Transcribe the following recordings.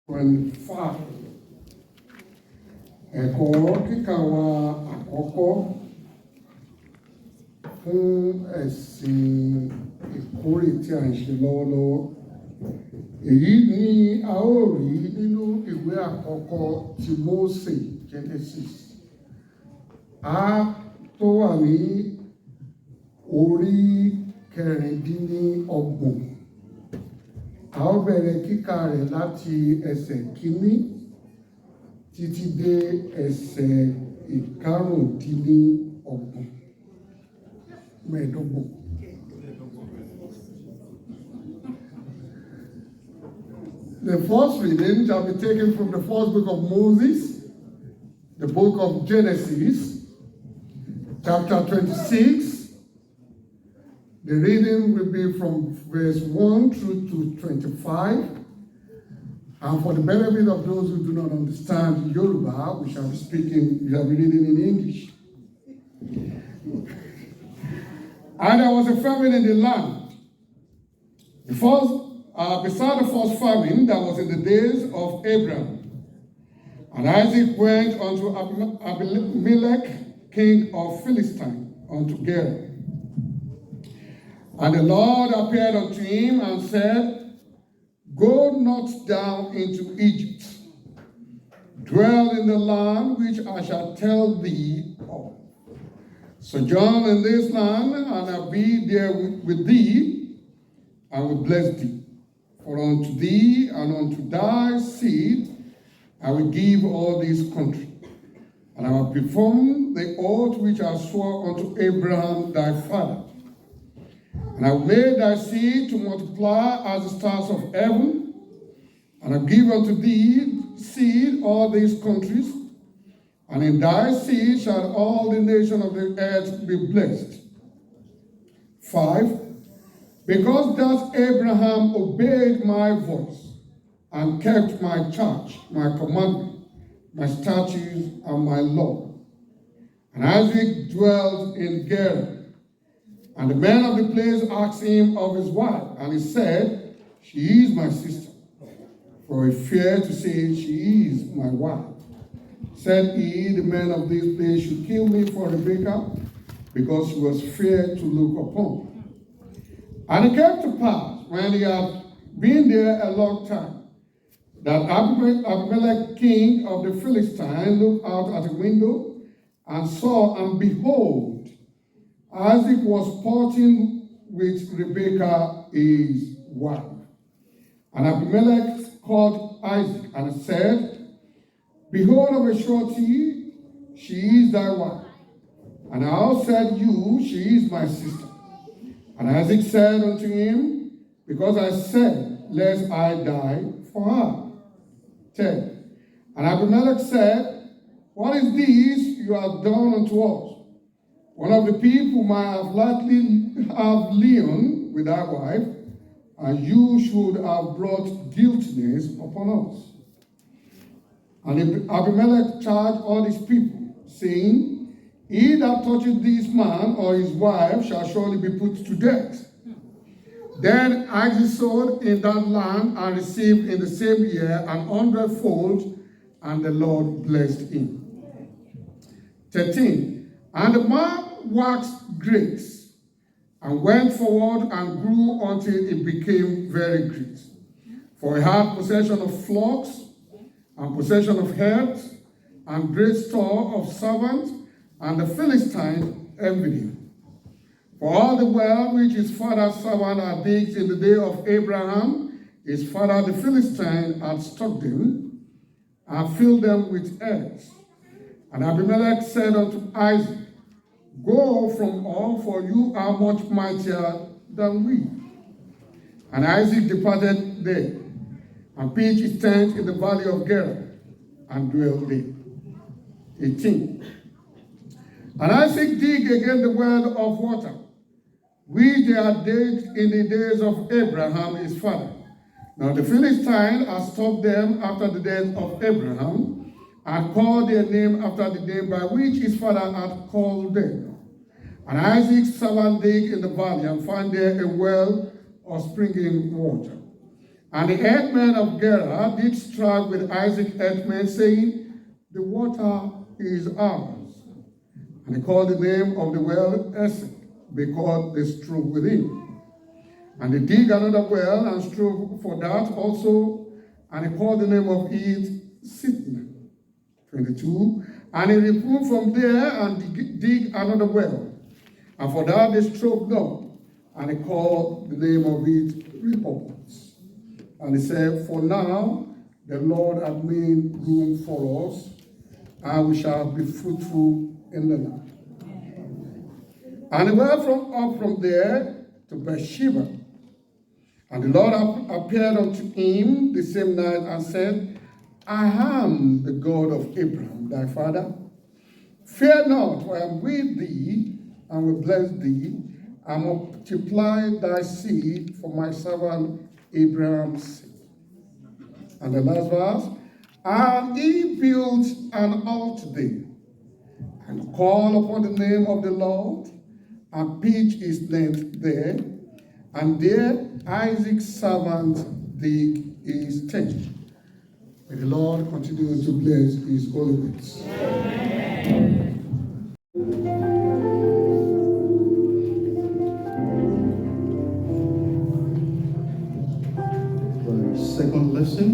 25. Ẹ̀kọ́ kíkà wa àkọ́kọ́ fún ẹ̀sìn ìkórè tí a ń ṣe lọ́wọ́lọ́wọ́. Èyí ni a ó rí nínú ìwé àkọ́kọ́ ti Mósè Genesis. A tó wà ní orí kẹrìndínlọ́gbọ̀n. A ó bẹ̀rẹ̀ kíkà rẹ̀ láti ẹsẹ̀ kìíní títí dé ẹsẹ̀ ìkarùndínlọ́gbọ̀n. Mẹ́ẹ̀ẹ́dọ́gbọ̀n. The first reading shall be taken from the first book of Moses, the book of Genesis, chapter 26. The reading will be from verse 1 through to 25. And for the benefit of those who do not understand Yoruba, we shall be reading in English. And there was a famine in the land. Beside the first famine that was in the days of Abraham. And Isaac went unto Abimelech, king of Philistine, unto Gerar. And the Lord appeared unto him and said, Go not down into Egypt. Dwell in the land which I shall tell thee of. Sojourn in this land, and I'll be there with thee, and will bless thee. For unto thee and unto thy seed I will give all this country. And I will perform the oath which I swore unto Abraham thy father. And I will make thy seed to multiply as the stars of heaven. And I will give unto thee seed all these countries. And in thy seed shall all the nations of the earth be blessed. 5. Because thus Abraham obeyed my voice, and kept my charge, my commandment, my statutes, and my law. And Isaac dwelt in Gerar. And the men of the place asked him of his wife, and he said, She is my sister. For he feared to say, She is my wife. Said he, The men of this place should kill me for Rebekah, because she was fair to look upon. And it came to pass, when he had been there a long time, that Abimelech, king of the Philistines, looked out at a window, and saw, and behold, Isaac was sporting with Rebekah, his wife. And Abimelech called Isaac and said, Behold, of a surety, she is thy wife. And how said you, She is my sister? And Isaac said unto him, Because I said, Lest I die for her. 10. And Abimelech said, What is this you have done unto us? One of the people might have likely have lion with thy wife, and you should have brought guiltiness upon us. And Abimelech charged all his people, saying, He that toucheth this man or his wife shall surely be put to death. Then Isaac sowed in that land and received in the same year 100-fold, and the Lord blessed him. 13. And the man waxed great, and went forward and grew until it became very great. For he had possession of flocks, and possession of herds, and great store of servants, and the Philistines envied him. For all the well which his father's servant had digged in the day of Abraham, his father the Philistine had stocked them, and filled them with eggs. And Abimelech said unto Isaac, Go from all, for you are much mightier than we. And Isaac departed there, and pitched his tent in the valley of Gerar, and dwelt there. 18. And Isaac digged again the well of water, which they had digged in the days of Abraham his father. Now the Philistines had stopped them after the death of Abraham, and called their name after the name by which his father had called them. And Isaac's servant digged in the valley, and found there a well of springing water. And the herdsmen of Gerar did strive with Isaac's herdsmen, saying, the water is ours. And he called the name of the well Esek, because they strove with him. And they dig another well and strove for that also, and he called the name of it Sitna. 22. And he removed from there and dig another well. And for that they strove not, and he called the name of it Rehoboth. And he said, for now the Lord hath made room for us, and we shall be fruitful in the land. And he went up from there to Beersheba. And the Lord appeared unto him the same night and said, I am the God of Abraham, thy father. Fear not, for I am with thee, and will bless thee, and multiply thy seed for my servant Abraham's sake. And the last verse, and he built an altar there, and called upon the name of the Lord, and pitched his tent there, and there Isaac's servant dig his tent. May the Lord continue to bless his holy words. The second lesson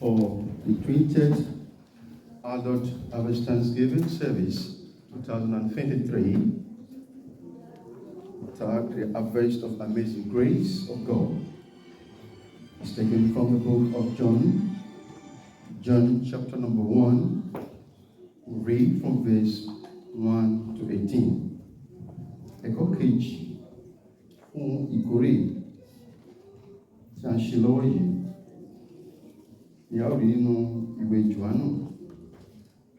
for the 20th Adult Harvest Thanksgiving Service 2023, tagged The Harvest of Amazing Grace of God. It's taken from the book of John chapter number 1. We read from verse 1 to 18. Ẹ̀kọ́ kejì fún ìkórè tí a ń ṣe lọ́wọ́ yìí ni a ó rí nínú ìwé Jòhánù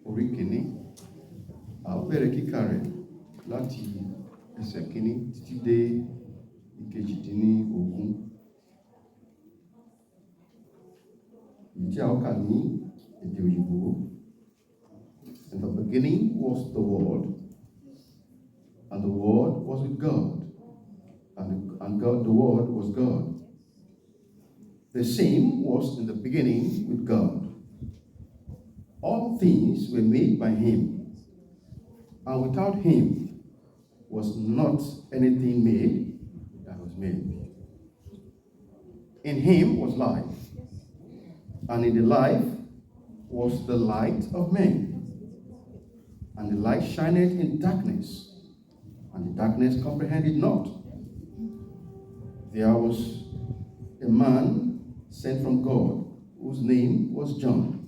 orí kìíní. A ó bẹ̀rẹ̀ kíkà rẹ̀ láti ẹsẹ̀ kìíní títí dé ìkejìdínlógún. Tí a ó kà ní èdè òyìnbó. In the beginning was the Word, and the Word was with God, and God, the Word was God. The same was in the beginning with God. All things were made by him, and without him was not anything made that was made. In him was life, and in the life was the light of men. And the light shineth in darkness, and the darkness comprehended not. There was a man sent from God, whose name was John.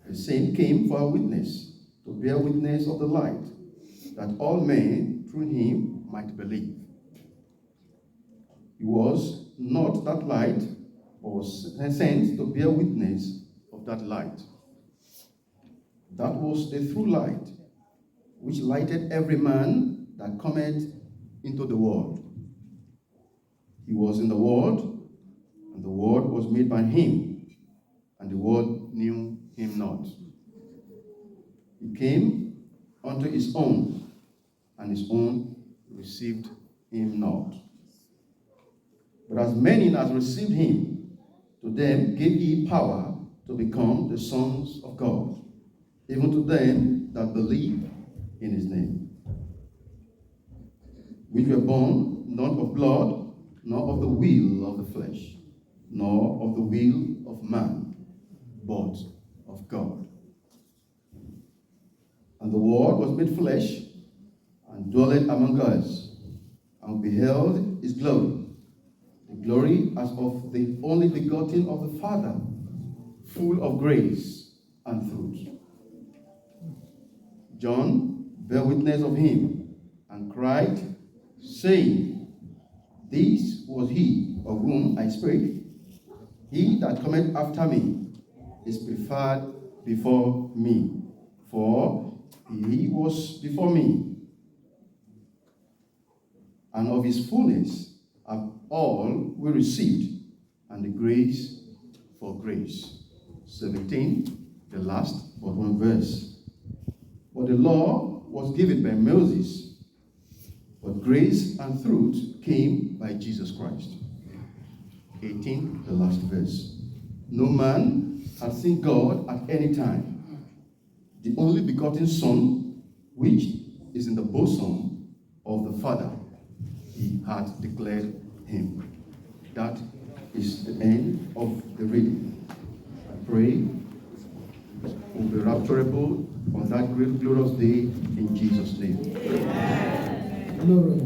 The same came for a witness, to bear witness of the light, that all men through him might believe. He was not that light, but was sent to bear witness of that light. That was the true light, which lighted every man that cometh into the world. He was in the world, and the world was made by him, and the world knew him not. He came unto his own, and his own received him not. But as many as received him, to them gave he power to become the sons of God, even to them that believe in his name, which were born not of blood, nor of the will of the flesh, nor of the will of man, but of God. And the Word was made flesh, and dwelt among us, and beheld his glory, the glory as of the only begotten of the Father, full of grace and truth. John bare witness of him, and cried, saying, This was he of whom I spake. He that cometh after me is preferred before me, for he was before me. And of his fullness have all we received, and the grace for grace. 17, the last but one verse. For the law was given by Moses, but grace and truth came by Jesus Christ. 18, the last verse. No man hath seen God at any time. The only begotten Son, which is in the bosom of the Father, he hath declared him. That is the end of the reading. I pray we'll be rapturable on that great glorious day in Jesus' name. Amen. Glory.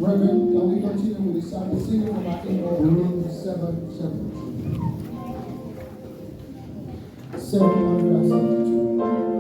Reverend, can we continue with the service? Singing about Hymn 772. 772.